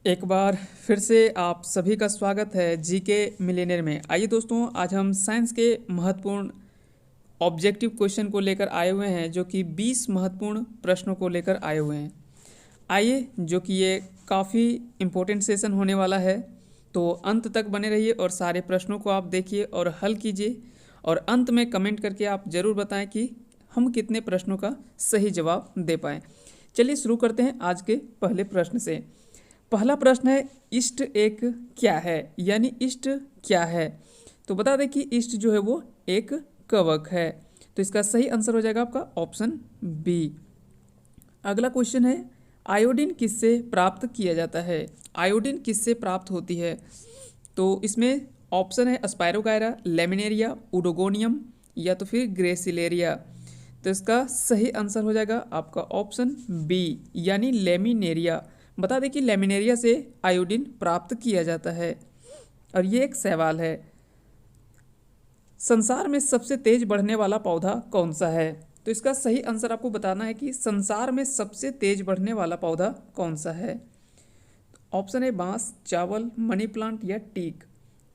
एक बार फिर से आप सभी का स्वागत है जीके मिलेनियर में। आइए दोस्तों, आज हम साइंस के महत्वपूर्ण ऑब्जेक्टिव क्वेश्चन को लेकर आए हुए हैं, जो कि 20 महत्वपूर्ण प्रश्नों को लेकर आए हुए हैं। आइए, जो कि ये काफ़ी इम्पोर्टेंट सेशन होने वाला है, तो अंत तक बने रहिए और सारे प्रश्नों को आप देखिए और हल कीजिए, और अंत में कमेंट करके आप ज़रूर बताएं कि हम कितने प्रश्नों का सही जवाब दे पाएँ। चलिए शुरू करते हैं आज के पहले प्रश्न से। पहला प्रश्न है, इष्ट एक क्या है, यानी इष्ट क्या है। तो बता दें कि इष्ट जो है वो एक कवक है। तो इसका सही आंसर हो जाएगा आपका ऑप्शन बी। अगला क्वेश्चन है, आयोडीन किससे प्राप्त किया जाता है। आयोडीन किससे प्राप्त होती है। तो इसमें ऑप्शन है स्पायरोगायरा, लेमिनेरिया, उडोगोनियम या तो फिर ग्रेसिलेरिया। तो इसका सही आंसर हो जाएगा आपका ऑप्शन बी, यानी लेमिनेरिया। बता दें कि लेमिनेरिया से आयोडीन प्राप्त किया जाता है। और ये एक सवाल है, संसार में सबसे तेज बढ़ने वाला पौधा कौन सा है। तो इसका सही आंसर आपको बताना है कि संसार में सबसे तेज बढ़ने वाला पौधा कौन सा है। ऑप्शन है बांस, चावल, मनी प्लांट या टीक।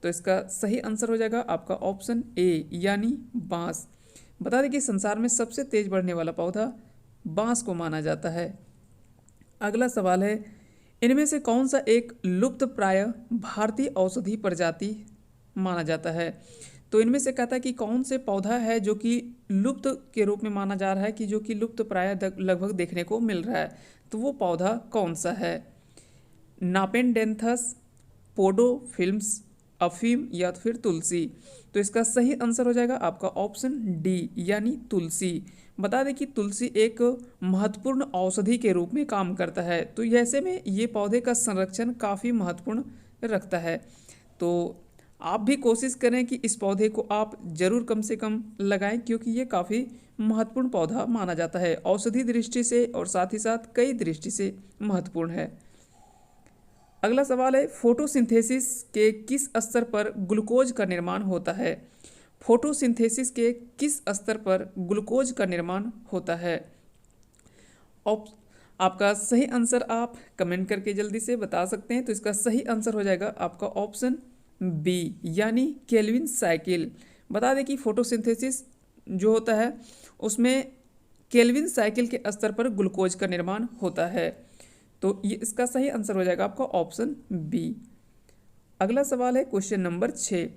तो इसका सही आंसर हो जाएगा आपका ऑप्शन ए, यानी बांस। बता दें कि संसार में सबसे तेज बढ़ने वाला पौधा बांस को माना जाता है। अगला सवाल है, इनमें से कौन सा एक लुप्त प्राय भारतीय औषधि प्रजाति माना जाता है। तो इनमें से कहता है कि कौन से पौधा है जो कि लुप्त के रूप में माना जा रहा है, कि जो कि लुप्त प्राय लगभग देखने को मिल रहा है। तो वो पौधा कौन सा है, नापेनडेंथस, पोडोफिल्म्स, अफीम या फिर तुलसी। तो इसका सही आंसर हो जाएगा आपका ऑप्शन डी, यानी तुलसी। बता दें कि तुलसी एक महत्वपूर्ण औषधि के रूप में काम करता है। तो ऐसे में ये पौधे का संरक्षण काफ़ी महत्वपूर्ण रखता है। तो आप भी कोशिश करें कि इस पौधे को आप ज़रूर कम से कम लगाएं, क्योंकि ये काफ़ी महत्वपूर्ण पौधा माना जाता है औषधि दृष्टि से, और साथ ही साथ कई दृष्टि से महत्वपूर्ण है। अगला सवाल है, फोटोसिंथेसिस के किस स्तर पर ग्लूकोज का निर्माण होता है। फोटोसिंथेसिस के किस स्तर पर ग्लूकोज का निर्माण होता है। आपका सही आंसर आप कमेंट करके जल्दी से बता सकते हैं। तो इसका सही आंसर हो जाएगा आपका ऑप्शन बी, यानी केल्विन साइकिल। बता दें कि फोटोसिंथेसिस जो होता है उसमें केल्विन साइकिल के स्तर पर ग्लूकोज का निर्माण होता है। तो ये इसका सही आंसर हो जाएगा आपका ऑप्शन बी। अगला सवाल है क्वेश्चन नंबर 6,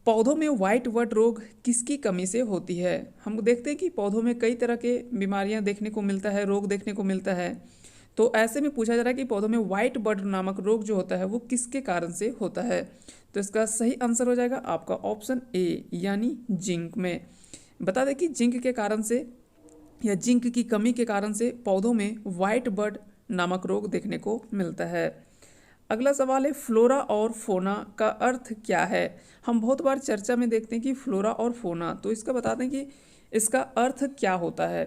पौधों में व्हाइट बर्ड रोग किसकी कमी से होती है। हम देखते हैं कि पौधों में कई तरह के बीमारियां देखने को मिलता है, रोग देखने को मिलता है। तो ऐसे में पूछा जा रहा है कि पौधों में व्हाइट बर्ड नामक रोग जो होता है वो किसके कारण से होता है। तो इसका सही आंसर हो जाएगा आपका ऑप्शन ए, यानी जिंक में। बता दें कि जिंक के कारण से या जिंक की कमी के कारण से पौधों में व्हाइट बर्ड नामक रोग देखने को मिलता है। अगला सवाल है, फ्लोरा और फोना का अर्थ क्या है। हम बहुत बार चर्चा में देखते हैं कि फ्लोरा और फोना, तो इसका बता दें कि इसका अर्थ क्या होता है।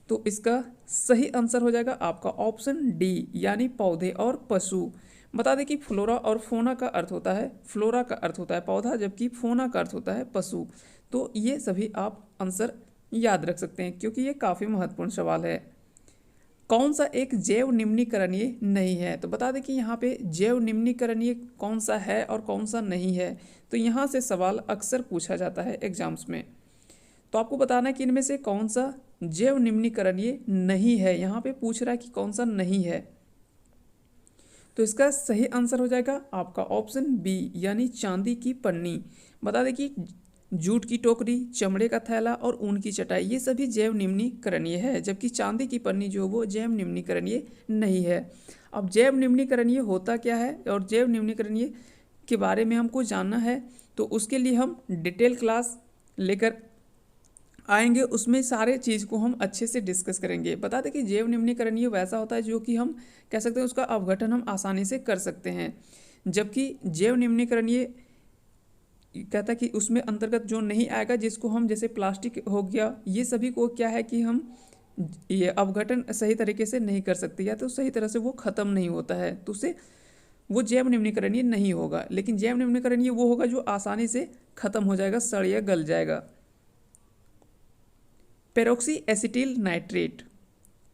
तो इसका सही आंसर हो जाएगा आपका ऑप्शन डी, यानी पौधे और पशु। बता दें कि फ्लोरा और फोना का अर्थ होता है, फ्लोरा का अर्थ होता है पौधा, जबकि फोना का अर्थ होता है पशु। तो ये सभी आप आंसर याद रख सकते हैं, क्योंकि ये काफ़ी महत्वपूर्ण सवाल है। कौन सा एक जैव निम्नीकरणीय नहीं है। तो बता दें कि यहाँ पे जैव निम्नीकरणीय कौन सा है और कौन सा नहीं है। तो यहाँ से सवाल अक्सर पूछा जाता है एग्जाम्स में। तो आपको बताना है कि इनमें से कौन सा जैव निम्नीकरणीय नहीं है। यहाँ पे पूछ रहा है कि कौन सा नहीं है। तो इसका सही आंसर हो जाएगा आपका ऑप्शन बी, यानी चांदी की पन्नी। बता दें कि जूट की टोकरी, चमड़े का थैला और ऊन की चटाई, ये सभी जैव निम्नीकरणीय है, जबकि चांदी की पन्नी जो वो जैव निम्नीकरणीय नहीं है। अब जैव निम्नीकरणीय होता क्या है और जैव निम्नीकरणीय के बारे में हमको जानना है, तो उसके लिए हम डिटेल क्लास लेकर आएंगे, उसमें सारे चीज़ को हम अच्छे से डिस्कस करेंगे। बता दें कि जैव निम्नीकरणीय वैसा होता है जो कि हम कह सकते हैं उसका अपघटन हम आसानी से कर सकते हैं, जबकि जैव निम्नीकरणीय कहता है कि उसमें अंतर्गत जो नहीं आएगा, जिसको हम जैसे प्लास्टिक हो गया, ये सभी को क्या है कि हम ये अपघटन सही तरीके से नहीं कर सकते, या तो सही तरह से वो ख़त्म नहीं होता है, तो उसे वो जैव निम्नीकरणीय नहीं होगा। लेकिन जैव निम्नीकरणीय वो होगा जो आसानी से ख़त्म हो जाएगा, सड़ या गल जाएगा। पेरोक्सी एसिटिल नाइट्रेट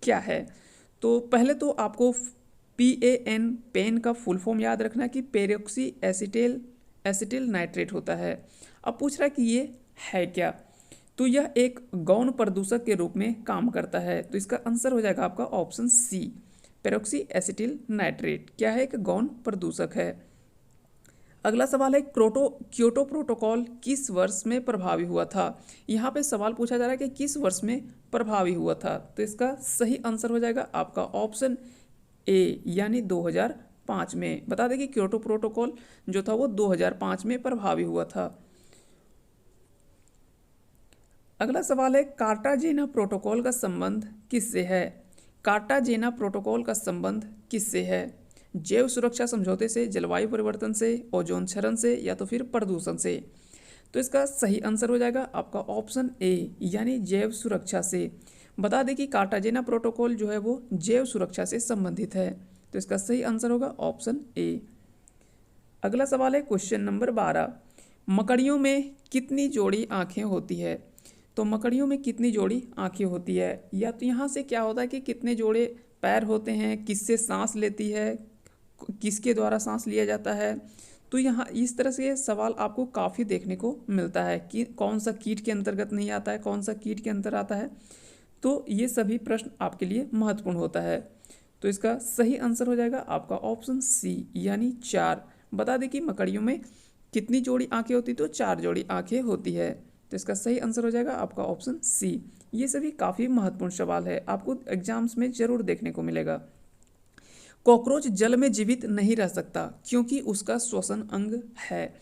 क्या है। तो पहले तो आपको PAN पेन का फुल फॉर्म याद रखना कि पेरोक्सी एसिटिल नाइट्रेट होता है। अब पूछ रहा है कि ये है क्या, तो यह एक गौण प्रदूषक के रूप में काम करता है। तो इसका आंसर हो जाएगा आपका option C, peroxy acetyl nitrate क्या है, एक गौण प्रदूषक है। अगला सवाल है क्योटो प्रोटोकॉल किस वर्ष में प्रभावी हुआ था। यहाँ पे सवाल पूछा जा रहा है कि किस वर्ष में प्रभावी हुआ था, तो इसका सही आंसर हो जाएगा आपका ऑप्शन ए यानी 2005 में। बता दें कि क्योटो प्रोटोकॉल जो था वो 2005 में प्रभावी हुआ था। अगला सवाल है कार्टाजेना प्रोटोकॉल का संबंध किससे है। कार्टाजेना प्रोटोकॉल का संबंध किससे है, जैव सुरक्षा समझौते से, जलवायु परिवर्तन से, ओजोन क्षरण से, या तो फिर प्रदूषण से। तो इसका सही आंसर हो जाएगा आपका ऑप्शन ए यानी जैव सुरक्षा से। बता दें कि कार्टाजेना प्रोटोकॉल जो है वो जैव सुरक्षा से संबंधित है, तो इसका सही आंसर होगा ऑप्शन ए। अगला सवाल है क्वेश्चन नंबर 12, मकड़ियों में कितनी जोड़ी आंखें होती है। तो मकड़ियों में कितनी जोड़ी आंखें होती है, या तो यहाँ से क्या होता है कि कितने जोड़े पैर होते हैं, किससे सांस लेती है, किसके द्वारा सांस लिया जाता है। तो यहाँ इस तरह से सवाल आपको काफ़ी देखने को मिलता है कि कौन सा कीट के अंतर्गत नहीं आता है, कौन सा कीट के अंतर आता है। तो ये सभी प्रश्न आपके लिए महत्वपूर्ण होता है। तो इसका सही आंसर हो जाएगा आपका ऑप्शन सी यानी 4। बता दें कि मकड़ियों में कितनी जोड़ी आंखें होती, तो 4 जोड़ी आंखें होती है। तो इसका सही आंसर हो जाएगा आपका ऑप्शन सी। ये सभी काफ़ी महत्वपूर्ण सवाल है, आपको एग्जाम्स में जरूर देखने को मिलेगा। कॉकरोच जल में जीवित नहीं रह सकता क्योंकि उसका श्वसन अंग है।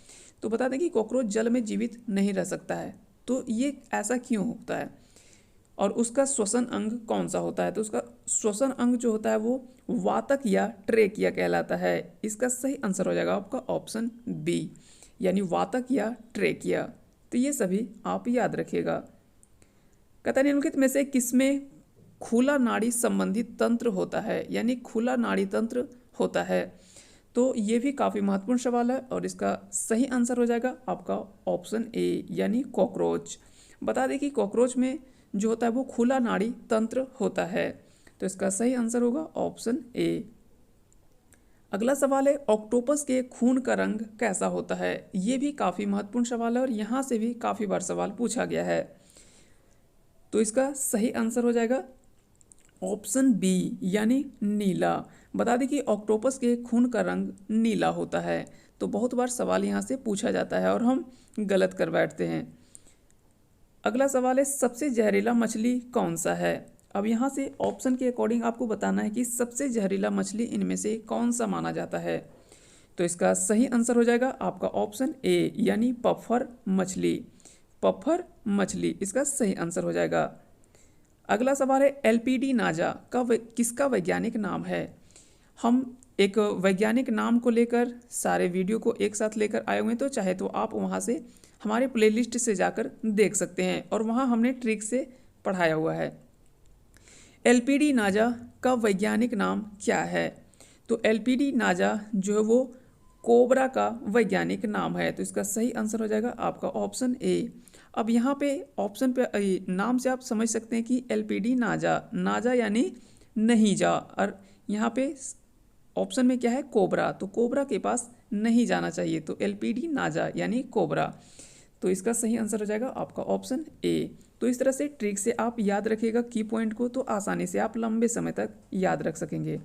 तो बता दें कि कॉकरोच जल में जीवित नहीं रह सकता है, तो ये ऐसा क्यों होता है और उसका श्वसन अंग कौन सा होता है। तो उसका श्वसन अंग जो होता है वो वातक या ट्रेकिया कहलाता है। इसका सही आंसर हो जाएगा आपका ऑप्शन बी यानी वातक या ट्रेकिया। तो ये सभी आप याद रखिएगा। कहता है निम्नलिखित में से किसमें खुला नाड़ी संबंधित तंत्र होता है, यानी खुला नाड़ी तंत्र होता है। तो ये भी काफ़ी महत्वपूर्ण सवाल है और इसका सही आंसर हो जाएगा आपका ऑप्शन ए यानी कॉकरोच। बता दें कि कॉकरोच में जो होता है वो खुला नाड़ी तंत्र होता है, तो इसका सही आंसर होगा ऑप्शन ए। अगला सवाल है ऑक्टोपस के खून का रंग कैसा होता है। ये भी काफ़ी महत्वपूर्ण सवाल है और यहाँ से भी काफ़ी बार सवाल पूछा गया है। तो इसका सही आंसर हो जाएगा ऑप्शन बी यानी नीला। बता दें कि ऑक्टोपस के खून का रंग नीला होता है। तो बहुत बार सवाल यहाँ से पूछा जाता है और हम गलत कर बैठते हैं। अगला सवाल है सबसे जहरीला मछली कौन सा है। अब यहाँ से ऑप्शन के अकॉर्डिंग आपको बताना है कि सबसे जहरीला मछली इनमें से कौन सा माना जाता है। तो इसका सही आंसर हो जाएगा आपका ऑप्शन ए यानी पफर मछली। पफर मछली इसका सही आंसर हो जाएगा। अगला सवाल है एलपीडी नाजा का किसका वैज्ञानिक नाम है। हम एक वैज्ञानिक नाम को लेकर सारे वीडियो को एक साथ लेकर आए हुए हैं, तो चाहे तो आप वहाँ से हमारे प्लेलिस्ट से जाकर देख सकते हैं और वहाँ हमने ट्रिक से पढ़ाया हुआ है। एलपीडी नाजा का वैज्ञानिक नाम क्या है। तो एलपीडी नाजा जो है वो कोबरा का वैज्ञानिक नाम है। तो इसका सही आंसर हो जाएगा आपका ऑप्शन ए। अब यहाँ पे ऑप्शन पे नाम से आप समझ सकते हैं कि एलपीडी नाजा, नाजा यानी नहीं जा, और यहाँ पे ऑप्शन में क्या है कोबरा, तो कोबरा के पास नहीं जाना चाहिए, तो एलपीडी नाजा यानी कोबरा। तो इसका सही आंसर हो जाएगा आपका ऑप्शन ए। तो इस तरह से ट्रिक से आप याद रखिएगा की पॉइंट को, तो आसानी से आप लंबे समय तक याद रख सकेंगे।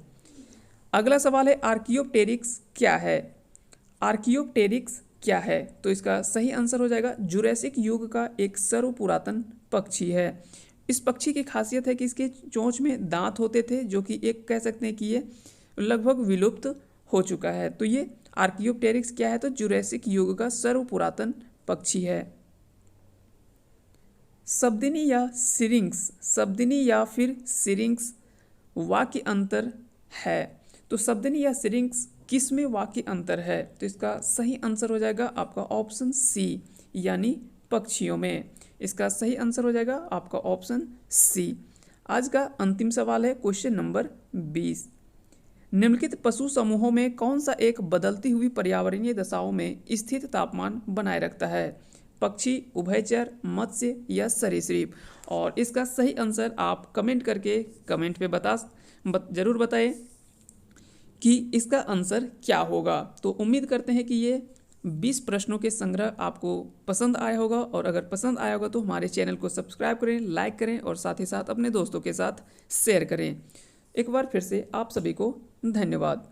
अगला सवाल है आर्कियोप्टेरिक्स क्या है। आर्कियोप्टेरिक्स क्या है, तो इसका सही आंसर हो जाएगा जुरैसिक युग का एक सर्व पुरातन पक्षी है। इस पक्षी की खासियत है कि इसके चोंच में दांत होते थे, जो कि एक कह सकते हैं कि ये लगभग विलुप्त हो चुका है। तो ये आर्कियोप्टेरिक्स क्या है, तो जुरैसिक युग का सर्व पुरातन पक्षी है। शब्दिनी या सिरिंक्स, शब्दिनी या फिर सिरिंक्स वाक्य अंतर है। तो शब्दिनी या सिरिंक्स किस में वाक्य अंतर है, तो इसका सही आंसर हो जाएगा आपका ऑप्शन सी यानी पक्षियों में। इसका सही आंसर हो जाएगा आपका ऑप्शन सी। आज का अंतिम सवाल है क्वेश्चन नंबर 20। निम्नलिखित पशु समूहों में कौन सा एक बदलती हुई पर्यावरणीय दशाओं में स्थित तापमान बनाए रखता है। पक्षी, उभयचर, मत्स्य या सरीसृप। और इसका सही आंसर आप कमेंट करके कमेंट पे जरूर बताएं। कि इसका आंसर क्या होगा। तो उम्मीद करते हैं कि ये 20 प्रश्नों के संग्रह आपको पसंद आया होगा, और अगर पसंद आया होगा तो हमारे चैनल को सब्सक्राइब करें, लाइक करें और साथ ही साथ अपने दोस्तों के साथ शेयर करें। एक बार फिर से आप सभी को धन्यवाद।